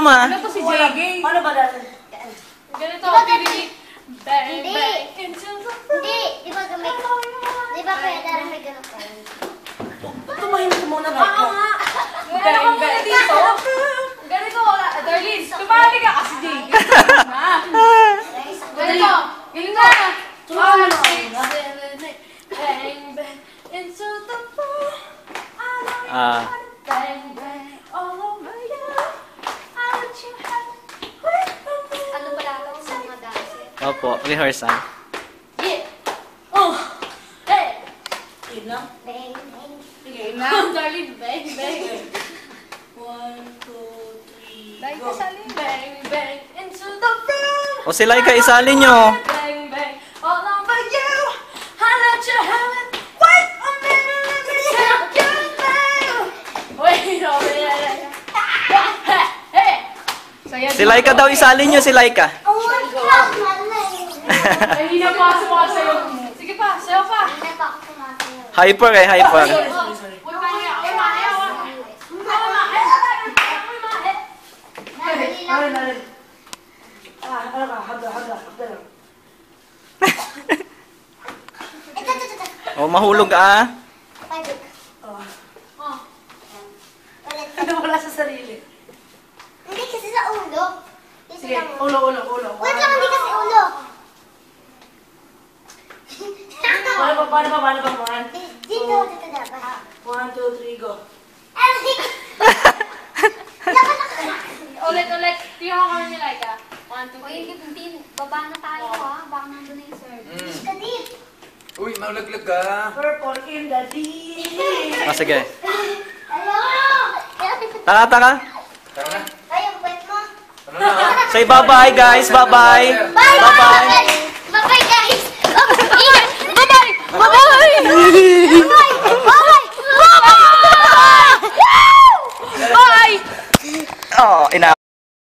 tama. Ano to si JG? Ano ba dati? Ganito, pinili. Bang, bang, into the Hindi, di ba gamay ko? Di ba kaya dara may ganun pa rin? Tumahimik muna na. Oo nga. Bang, bang, dito. Ganito, Darlene, tumali ka kasi JG. Ganito, ganito. 5, 6, 7, 8. Bang, bang, into the floor. Bang, bang, all over you. I'll let you have it. Ano pala ito sa mga dancer? Opo, rehearsal. Yeah. Oh. Hey. Yun na? Bang, bang. Sige. Darlene, bang, bang. 1, 2, 3, Bang, go. bang, bang, into the room. O sila isali nyo. Bang, bang, all over you. I'll let you have it. Wait a minute, let me have you, babe. Wait a minute. Hey, hey. Saya Si Laika daw isali nyo, si Laika. Oh, malay. Hindi na pa sumasayaw mo. Sige pa, sayaw pa. Hindi pa ako sumasayaw. Hyper eh, hyper. Sorry, sorry. Uy, mahiya, uy, mahiya. Dali lang. Nalin. Ano ka? Haga lang. O, mahulog ah. Pagod. Oh. Oh. Ulit. Ano wala sa sarili? Hindi kasi sa ulo. Dito Sige, lang. ulo. Wait lang, hindi kasi ulo. Paano ba? Dito dapat. 1, 2, 3, go. Ulit. Tingnan ko kami ni Laika. 1, 2, 3. Hindi, baba na tayo ha. Baka nandun na yung service. Kadit. Uy, maulaglag ka. Purple in the deep. O, sige. Hello! Tara. Tara na. Ay, ang kwet mo. Ano na? Say bye-bye guys, bye-bye. Bye! Bye-bye.